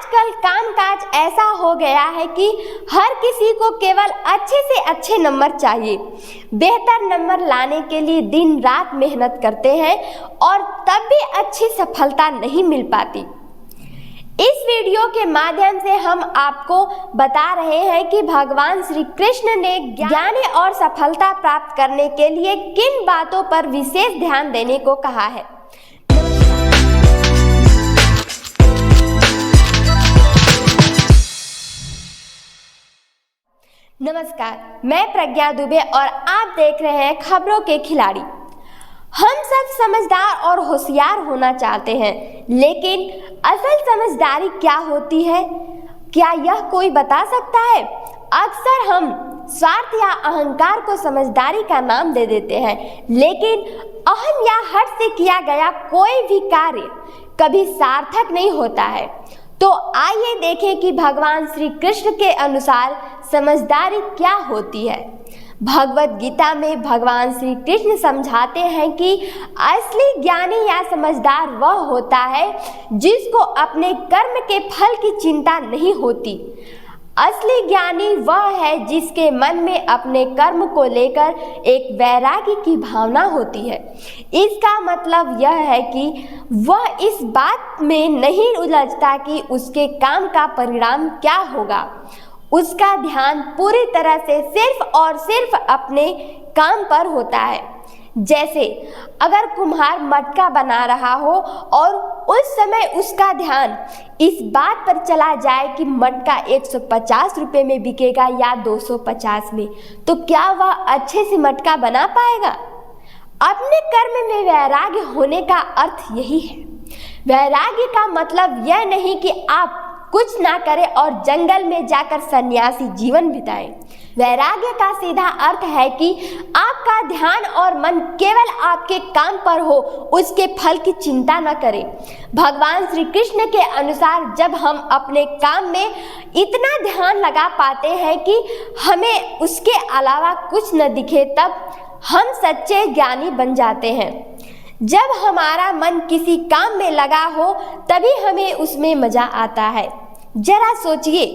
आजकल कामकाज ऐसा हो गया है कि हर किसी को केवल अच्छे से अच्छे नंबर चाहिए। बेहतर नंबर लाने के लिए दिन रात मेहनत करते हैं और तब भी अच्छी सफलता नहीं मिल पाती। इस वीडियो के माध्यम से हम आपको बता रहे हैं कि भगवान श्री कृष्ण ने ज्ञान और सफलता प्राप्त करने के लिए किन बातों पर विशेष ध्यान देने को कहा है। नमस्कार, मैं प्रज्ञा दुबे और आप देख रहे हैं खबरों के खिलाड़ी। हम सब समझदार और होशियार होना चाहते हैं, लेकिन असल समझदारी क्या होती है, क्या यह कोई बता सकता है? अक्सर हम स्वार्थ या अहंकार को समझदारी का नाम दे देते हैं, लेकिन अहम या हट से किया गया कोई भी कार्य कभी सार्थक नहीं होता है। तो आइए देखें कि भगवान श्री कृष्ण के अनुसार समझदारी क्या होती है। भगवत गीता में भगवान श्री कृष्ण समझाते हैं कि असली ज्ञानी या समझदार वह होता है जिसको अपने कर्म के फल की चिंता नहीं होती। असली ज्ञानी वह है जिसके मन में अपने कर्म को लेकर एक वैराग्य की भावना होती है। इसका मतलब यह है कि वह इस बात में नहीं उलझता कि उसके काम का परिणाम क्या होगा। उसका ध्यान पूरी तरह से सिर्फ और सिर्फ अपने काम पर होता है। जैसे अगर कुम्हार मटका बना रहा हो और उस समय उसका ध्यान इस बात पर चला जाए कि मटका 150 रुपये में बिकेगा या 250 में, तो क्या वह अच्छे से मटका बना पाएगा? अपने कर्म में वैराग्य होने का अर्थ यही है। वैराग्य का मतलब यह नहीं कि आप कुछ ना करें और जंगल में जाकर सन्यासी जीवन बिताएं। वैराग्य का सीधा अर्थ है कि आपका ध्यान और मन केवल आपके काम पर हो, उसके फल की चिंता न करें। भगवान श्री कृष्ण के अनुसार जब हम अपने काम में इतना ध्यान लगा पाते हैं कि हमें उसके अलावा कुछ न दिखे, तब हम सच्चे ज्ञानी बन जाते हैं। जब हमारा मन किसी काम में लगा हो तभी हमें उसमें मजा आता है। जरा सोचिए,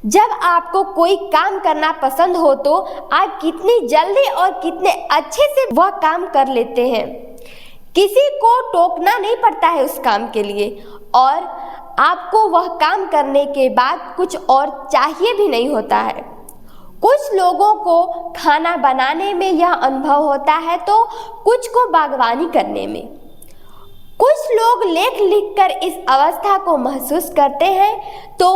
जब आपको कोई काम करना पसंद हो तो आप कितनी जल्दी और कितने अच्छे से वह काम कर लेते हैं। किसी को टोकना नहीं पड़ता है उस काम के लिए, और आपको वह काम करने के बाद कुछ और चाहिए भी नहीं होता है। कुछ लोगों को खाना बनाने में यह अनुभव होता है तो कुछ को बागवानी करने में। कुछ लोग लेख लिखकर इस अवस्था को महसूस करते हैं तो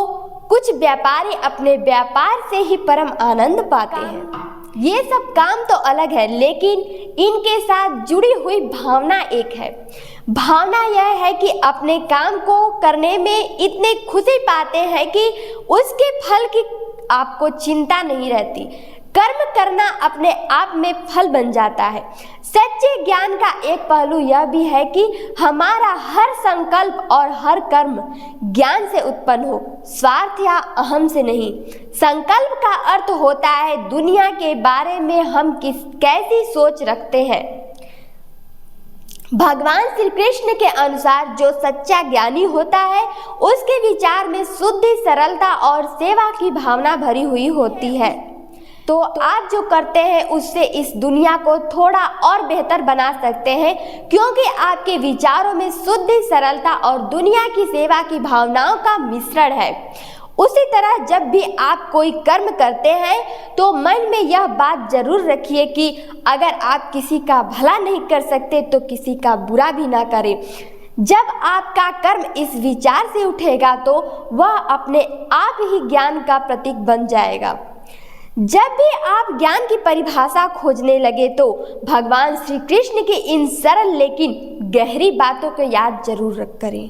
कुछ व्यापारी अपने व्यापार से ही परम आनंद पाते हैं। ये सब काम तो अलग है, लेकिन इनके साथ जुड़ी हुई भावना एक है। भावना यह है कि अपने काम को करने में इतने खुशी पाते हैं कि उसके फल की आपको चिंता नहीं रहती। कर्म करना अपने आप में फल बन जाता है। सच्चे ज्ञान का एक पहलू यह भी है कि हमारा हर संकल्प और हर कर्म ज्ञान से उत्पन्न हो, स्वार्थ या अहम से नहीं। संकल्प का अर्थ होता है दुनिया के बारे में हम कैसी सोच रखते हैं। भगवान श्री कृष्ण के अनुसार जो सच्चा ज्ञानी होता है उसके विचार में शुद्धि, सरलता और सेवा की भावना भरी हुई होती है। तो आप जो करते हैं उससे इस दुनिया को थोड़ा और बेहतर बना सकते हैं, क्योंकि आपके विचारों में शुद्धि, सरलता और दुनिया की सेवा की भावनाओं का मिश्रण है। उसी तरह जब भी आप कोई कर्म करते हैं तो मन में यह बात जरूर रखिए कि अगर आप किसी का भला नहीं कर सकते तो किसी का बुरा भी ना करें। जब आपका कर्म इस विचार से उठेगा तो वह अपने आप ही ज्ञान का प्रतीक बन जाएगा। जब भी आप ज्ञान की परिभाषा खोजने लगे तो भगवान श्री कृष्ण की इन सरल लेकिन गहरी बातों को याद जरूर करें।